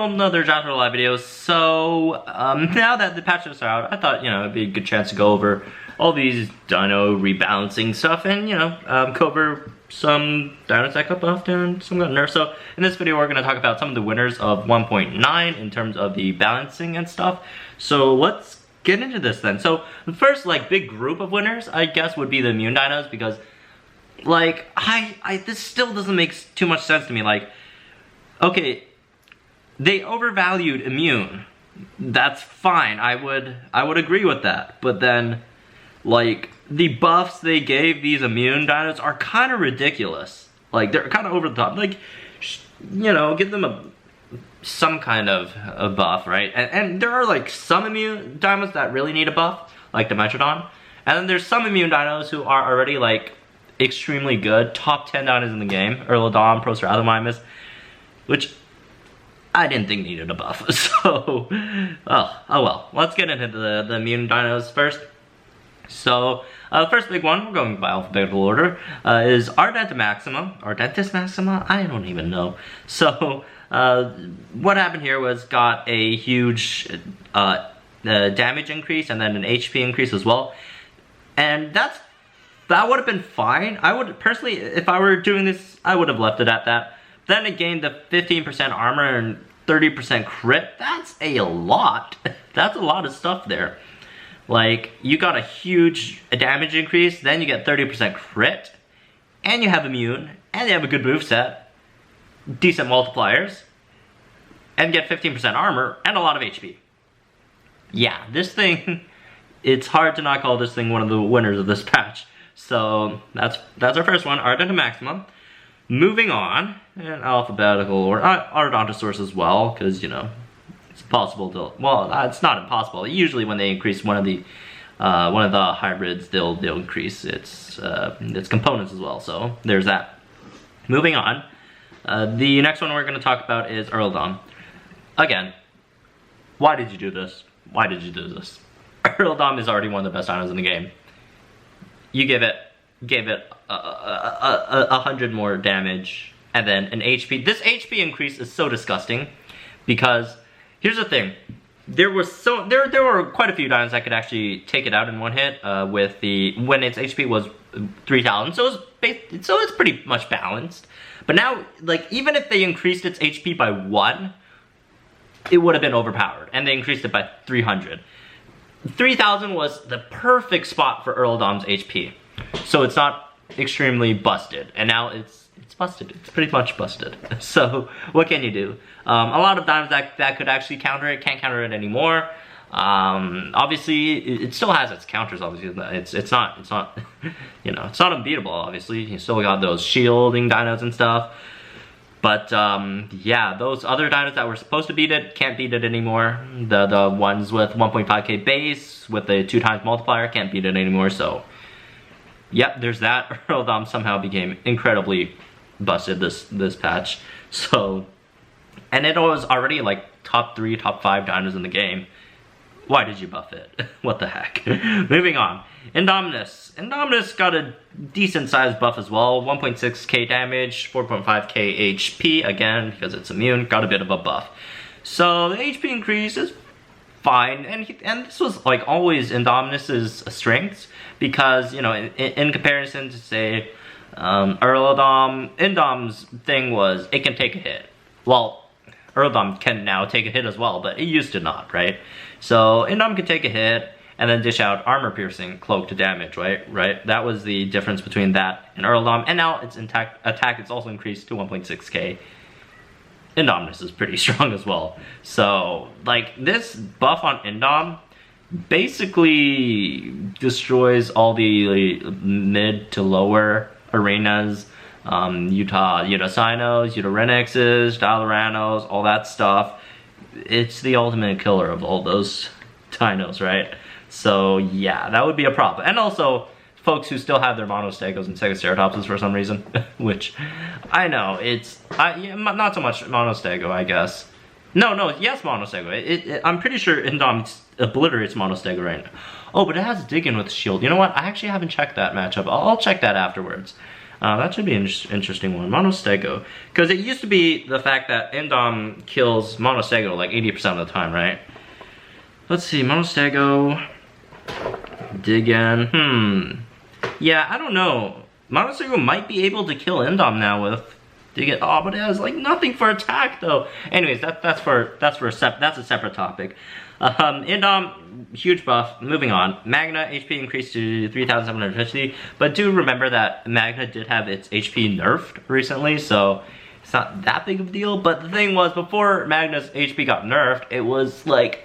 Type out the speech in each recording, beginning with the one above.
another Jurassic World Alive video. So, now that the patch notes are out, I thought, it'd be a good chance to go over all these Dino rebalancing stuff and, go over some dinos that got buffed and some got nerfed. So, in this video, we're going to talk about some of the winners of 1.9 in terms of the balancing and stuff. So, let's get into this then. So, the first, big group of winners, I guess, would be the immune dinos because, this still doesn't make too much sense to me. Okay, they overvalued immune. That's fine. I would agree with that. But then, the buffs they gave these immune dinos are kind of ridiculous. They're kind of over the top. Give them some kind of a buff, right? And there are some immune dinos that really need a buff, like the Dimetrodon. And then there's some immune dinos who are already extremely good, top 10 dinos in the game. ERLIDOM, Procerathomimus, which I didn't think needed a buff. So, oh well. Let's get into the immune dinos first. So, the first big one, we're going by alphabetical order, is Ardentis Maxima? I don't even know. So, what happened here was got a huge damage increase and then an HP increase as well. And that would have been fine. I would, personally, if I were doing this, I would have left it at that. Then it gained the 15% armor and 30% crit. That's a lot. That's a lot of stuff there. You got a huge damage increase, then you get 30% crit, and you have immune, and you have a good moveset, decent multipliers, and get 15% armor, and a lot of HP. Yeah, this thing, it's hard to not call this thing one of the winners of this patch. So, that's our first one, Ardentis Maxima. Moving on, in alphabetical order, Ardontosaurus as well, because, it's possible to, well, it's not impossible. Usually when they increase one of the hybrids, they'll increase its components as well, so there's that. Moving on, the next one we're going to talk about is ERLIDOM. Again, why did you do this? Why did you do this? ERLIDOM is already one of the best dinos in the game. You gave it 100 more damage, and then an HP. This HP increase is so disgusting, because here's the thing. There were quite a few dinos that could actually take it out in one hit when its HP was 3,000. So it's pretty much balanced. But now, even if they increased its HP by 1, it would have been overpowered, and they increased it by 300. 3,000 was the perfect spot for ERLIDOM's HP. So it's not extremely busted, and now it's busted. It's pretty much busted. So what can you do? A lot of dinos that could actually counter it can't counter it anymore. Obviously, it still has its counters. Obviously, it's not it's not unbeatable. Obviously, you still got those shielding dinos and stuff. But yeah, those other dinos that were supposed to beat it can't beat it anymore. The ones with 1.5k base with the 2x multiplier can't beat it anymore. So yep, there's that. ERLIDOM somehow became incredibly busted this patch. So, and it was already top 3, top 5 dinos in the game. Why did you buff it? What the heck? Moving on. Indominus. Indominus got a decent sized buff as well. 1.6k damage, 4.5k HP, again, because it's immune, got a bit of a buff. So the HP increase is fine, and this was always Indominus's strengths, because in comparison to say ERLIDOM, Indom's thing was it can take a hit. Well, ERLIDOM can now take a hit as well, but it used to not, right? So Indom can take a hit and then dish out armor piercing cloak to damage, right? That was the difference between that and ERLIDOM, and now its attack is also increased to 1.6k. Indominus is pretty strong as well. So, this buff on Indom basically destroys all the mid to lower arenas, Utasinos, Utarenixes, Diluranos, all that stuff. It's the ultimate killer of all those dinos, right? So yeah, that would be a problem. And also, folks who still have their monostegos and stegoceratopses for some reason, which I know it's not so much monostego, I guess. Yes, monostego. I'm pretty sure Indom obliterates monostego right now. Oh, but it has dig in with shield. You know what? I actually haven't checked that matchup. I'll check that afterwards. That should be an interesting one. Monostego. Because it used to be the fact that Indom kills Monostego like 80% of the time, right? Let's see, Monostego. Dig in. Yeah, I don't know. Monostego might be able to kill Indom now with Dig it. Oh, but it has like nothing for attack though. Anyways, that's a separate topic. Indom, huge buff. Moving on. Magna HP increased to 3,750, but do remember that Magna did have its HP nerfed recently, so it's not that big of a deal. But the thing was, before Magna's HP got nerfed, it was like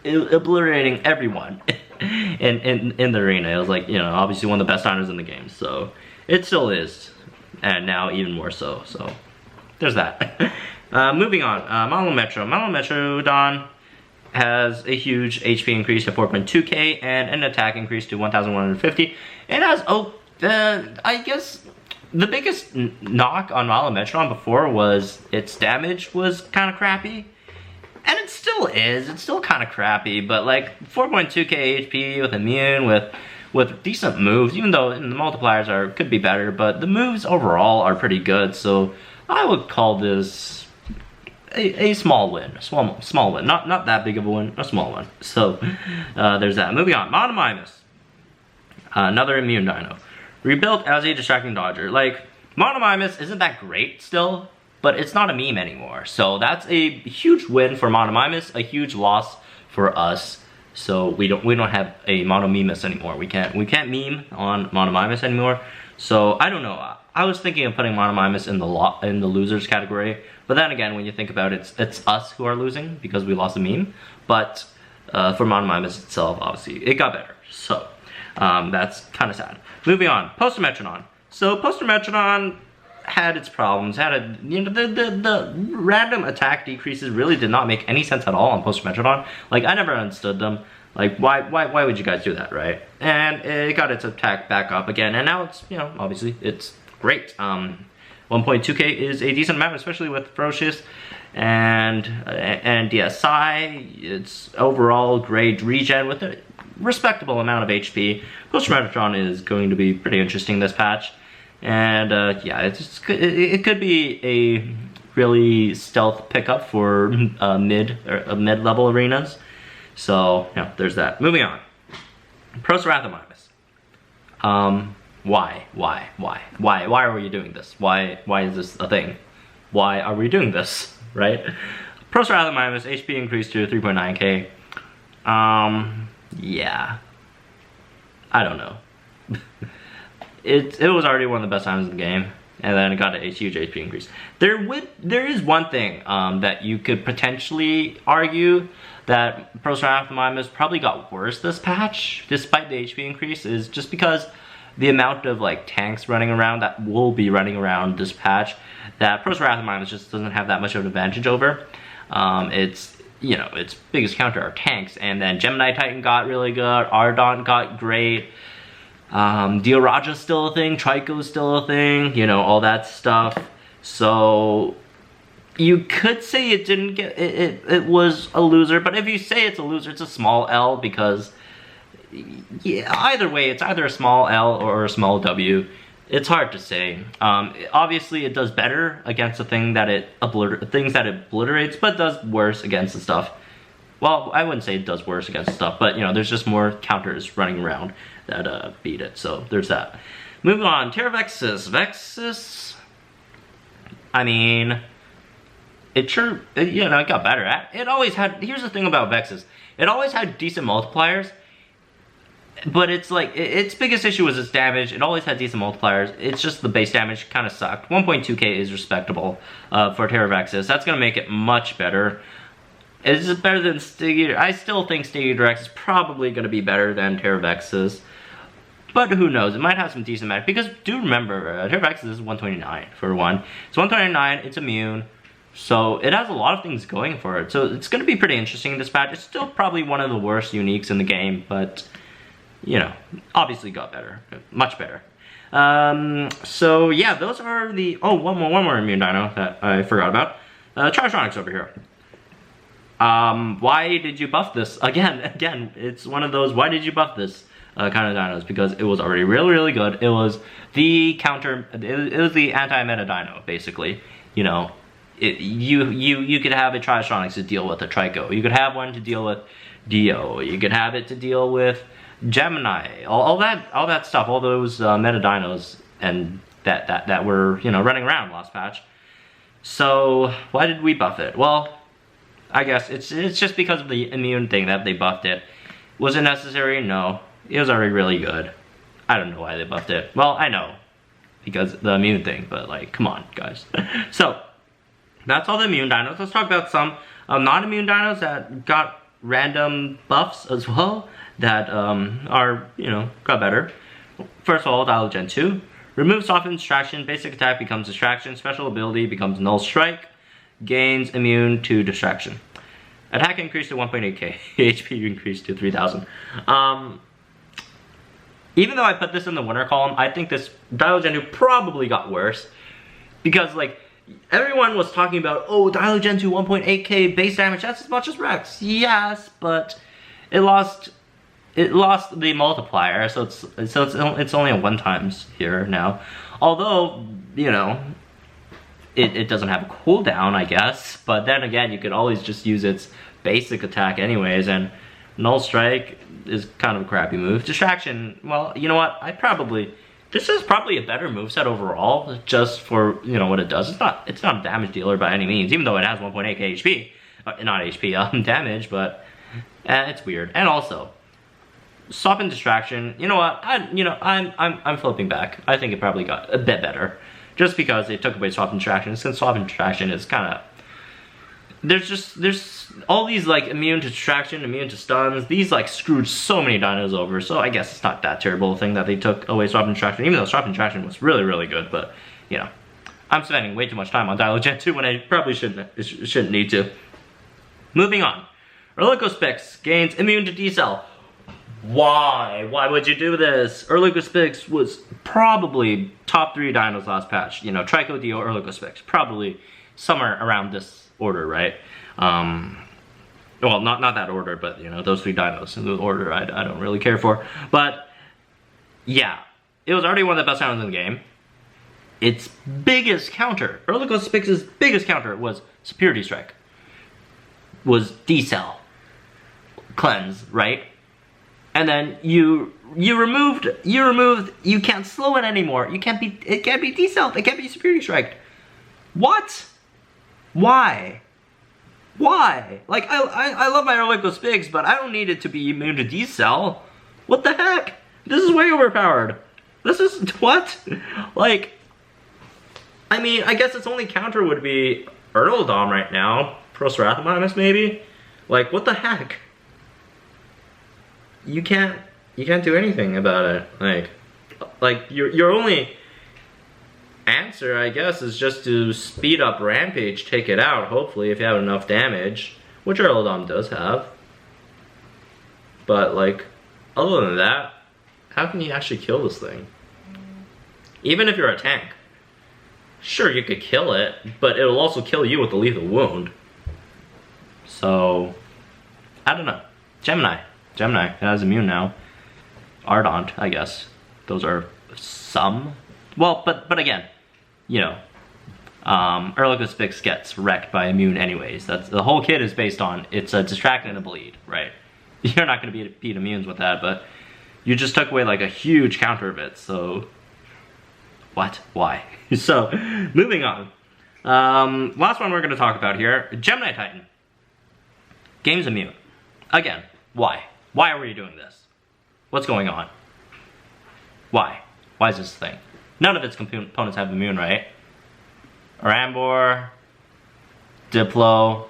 obliterating everyone in the arena. It was like, you know, obviously one of the best diners in the game, so it still is, and now even more so. So there's that. Moving on. Monometrodon has a huge HP increase to 4.2k and an attack increase to 1,150. It has, I guess the biggest knock on Monometrodon before was its damage was kind of crappy. And it still is, it's still kind of crappy, but like 4.2k HP with immune, with decent moves, even though the multipliers could be better, but the moves overall are pretty good, so I would call this a small win, small win, not that big of a win, a small one. So there's that. Moving on, Monomimus, another immune dino, rebuilt as a distracting dodger. Like, Monomimus isn't that great still, but it's not a meme anymore. So that's a huge win for Monomimus, a huge loss for us. So we don't have a Monomimus anymore. We can't meme on Monomimus anymore. So I don't know. I was thinking of putting Monomimus in the losers category, but then again, when you think about it, it's us who are losing because we lost a meme. But for Monomimus itself, obviously it got better. So that's kind of sad. Moving on, Procerathomimus. So Procerathomimus had its problems, the random attack decreases really did not make any sense at all on Procerathomimus. Like, I never understood them. Like, why would you guys do that, right? And it got its attack back up again, and now it's, you know, obviously it's great. 1.2k is a decent amount, especially with Ferocious and DSI. It's overall great regen with a respectable amount of HP. Procerathomimus is going to be pretty interesting this patch. And yeah, it could be a really stealth pickup for mid-level arenas. So yeah, there's that. Moving on, Procerathomimus. Why are we doing this? Why is this a thing? Why are we doing this? Right? Procerathomimus HP increased to 3.9k. Yeah, I don't know. It was already one of the best times in the game, and then it got a huge HP increase. There is one thing that you could potentially argue that Procerathomimus probably got worse this patch, despite the HP increase, is just because the amount of like tanks running around that will be running around this patch, that Procerathomimus just doesn't have that much of an advantage over. It's, you know, its biggest counter are tanks, and then Geminititan got really good, Ardon got great. Dioraja's still a thing, Trico's still a thing, you know, all that stuff. So you could say it didn't get it was a loser, but if you say it's a loser, it's a small L, because yeah, either way, it's either a small L or a small W. It's hard to say. Obviously it does better against the thing that it obliterates, but does worse against the stuff. Well, I wouldn't say it does worse against stuff, but, you know, there's just more counters running around that beat it, so there's that. Moving on, Theretrax. Vexus, I mean, it sure, you know, it got better. It always had, here's the thing about Vexus, it always had decent multipliers, but it's like, its biggest issue was its damage. It always had decent multipliers, it's just the base damage kind of sucked. 1.2k is respectable for Theretrax. That's going to make it much better. Is it better than Stegosaurus? I still think Stegosaurus is probably going to be better than Theretrax, but who knows? It might have some decent match, because do remember, Theretrax is 129 for one. It's 129, it's immune, so it has a lot of things going for it. So it's going to be pretty interesting this patch. It's still probably one of the worst uniques in the game, but, you know, obviously got better, much better. So yeah, those are the, oh, one more immune dino that I forgot about. Tritronics over here. Why did you buff this? Again, it's one of those, why did you buff this? kind of dinos because it was already really good. It was the counter, it was the anti-meta dino, basically. You know, you could have a Triastronics to deal with a Trico. You could have one to deal with Dio. You could have it to deal with GEMINI. All that stuff, all those meta dinos and that were, you know, running around last patch. So why did we buff it? Well, I guess it's just because of the immune thing that they buffed it. Was it necessary? No. It was already really good. I don't know why they buffed it. Well, I know. Because the immune thing, but like, come on, guys. So, that's all the immune dinos. Let's talk about some non-immune dinos that got random buffs as well. That are, you know, got better. First of all, Dilo Gen 2. Remove Soften Distraction. Basic attack becomes Distraction. Special ability becomes Null Strike. Gains immune to Distraction. Attack increased to 1.8k. HP increased to 3000. Even though I put this in the winner column, I think this Dilo Gen 2 probably got worse. Because, like, everyone was talking about, oh, Dilo Gen 2 1.8k base damage, that's as much as Rex. Yes, but it lost the multiplier, so it's only a 1 times here now. Although, you know, it doesn't have a cooldown, I guess. But then again, you could always just use its basic attack anyways, and Null Strike is kind of a crappy move. Distraction, well, you know what? This is probably a better moveset overall, just for, you know, what it does. It's not a damage dealer by any means, even though it has 1.8k HP. Not HP, damage, but it's weird. And also, Soften Distraction, you know what? I'm flipping back. I think it probably got a bit better. Just because they took away Soften Distraction, since Soften Distraction is kind of... There's all these, like, immune to distraction, immune to stuns. These, like, screwed so many dinos over, so I guess it's not that terrible a thing that they took away Soften Distraction, even though Soften Distraction was really good, but, you know. I'm spending way too much time on Dilo Gen 2 when I probably shouldn't need to. Moving on. Loco-Spicks gains immune to D-Cell. Why? Why would you do this? Loco-Spicks was probably top 3 dinos last patch. You know, Trico, Dio, Loco-Spicks. Probably somewhere around this order, right? Well, not that order, but, you know, those 3 dinos in the order I don't really care for. But, yeah. It was already one of the best dinos in the game. Its biggest counter, Loco-Spicks' biggest counter was Superiority Strike. Was D-Cell. Cleanse, right? And then you removed, you can't slow it anymore. It can't be D-Cell, it can't be Superiority Strike. What? Why? Why? Like, I love my Loco-Spicks, but I don't need it to be immune to D-Cell. What the heck? This is way overpowered. This is, what? Like, I mean, I guess its only counter would be ERLIDOM right now. Procerathomimus, maybe? Like, what the heck? You can't do anything about it. Like your only answer, I guess, is just to speed up Rampage, take it out, hopefully, if you have enough damage, which ERLIDOM does have. But, like, other than that, how can you actually kill this thing? Even if you're a tank. Sure, you could kill it, but it'll also kill you with a lethal wound. So, I don't know. GEMINI, it has immune now. Ardent, I guess. Those are some. Well, but again, you know, Loco-Spicks gets wrecked by immune anyways. That's the whole kit is based on, it's a distract and a bleed, right? You're not gonna beat immunes with that, but you just took away like a huge counter of it, so what? Why? So, moving on. Last one we're gonna talk about here, Geminititan. Game's immune. Again, why? Why are we doing this? What's going on? Why? Why is this a thing? None of its components have immune, right? Rambor, Diplo,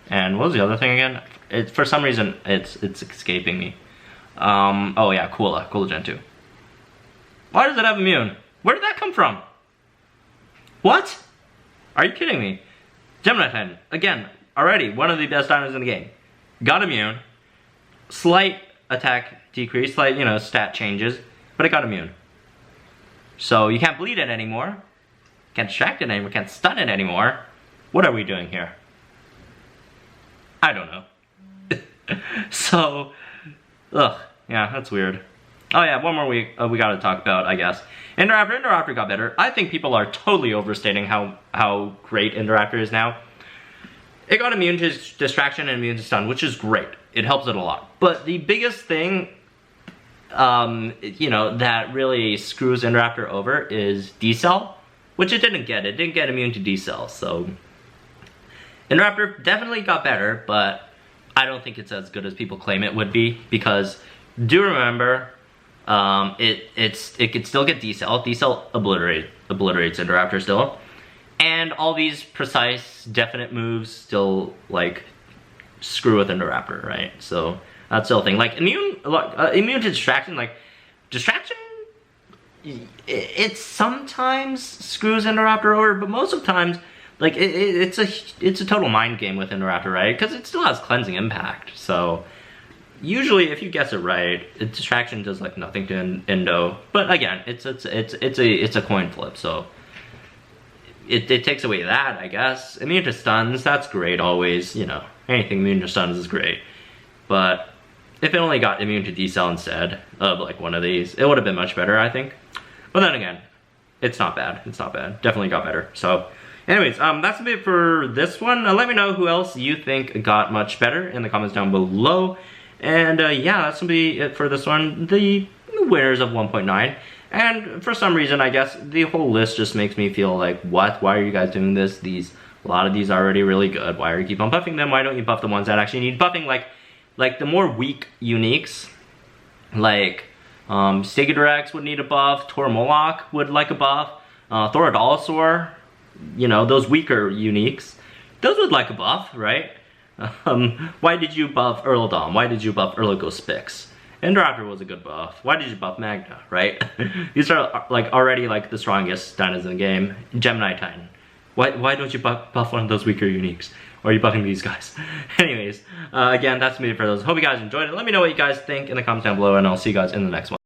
and what was the other thing again? For some reason, it's escaping me. Oh yeah, Coola Gen 2. Why does it have immune? Where did that come from? What? Are you kidding me? Geminititan, again, already one of the best dinos in the game. Got immune, slight attack decrease, slight, you know, stat changes, but it got immune. So you can't bleed it anymore, can't distract it anymore, can't stun it anymore. What are we doing here? I don't know. So, ugh, yeah, that's weird. Oh yeah, one more week we gotta talk about, I guess. Indoraptor got better. I think people are totally overstating how great Indoraptor is now. It got immune to distraction and immune to stun, which is great. It helps it a lot. But the biggest thing, you know, that really screws Indoraptor over is decel, which it didn't get. It didn't get immune to decel, so Indoraptor definitely got better, but I don't think it's as good as people claim it would be, because do remember, it could still get decel. Decel obliterates Indoraptor still. And all these precise, definite moves still, like, screw with Indoraptor, right? So, that's still a thing. Like, immune to distraction, like, distraction, it sometimes screws Indoraptor over, but most of the times, like, it's a total mind game with Indoraptor, right? Because it still has cleansing impact, so usually if you guess it right, distraction does, like, nothing to Indo. But again, it's a coin flip, so it takes away that, I guess. Immune to stuns, that's great always, you know. Anything immune to stuns is great. But if it only got immune to decel instead of, like, one of these, it would have been much better, I think. But then again, it's not bad. It's not bad. Definitely got better. So, anyways, that's a bit for this one. Let me know who else you think got much better in the comments down below. And yeah, that's gonna be it for this one. The winners of 1.9. And for some reason, I guess, the whole list just makes me feel like, what? Why are you guys doing this? A lot of these are already really good. Why are you keep on buffing them? Why don't you buff the ones that actually need buffing? Like the more weak uniques, like Stegodrax would need a buff, Tormolok would like a buff, Thorodolosaur, you know, those weaker uniques, those would like a buff, right? Why did you buff Erlidom? Why did you buff Loco-Spicks? Indoraptor was a good buff. Why did you buff Magna, right? These are, like, already, like, the strongest dinos in the game. Geminititan. Why don't you buff one of those weaker uniques? Or are you buffing these guys? Anyways, again, that's me for those. Hope you guys enjoyed it. Let me know what you guys think in the comments down below, and I'll see you guys in the next one.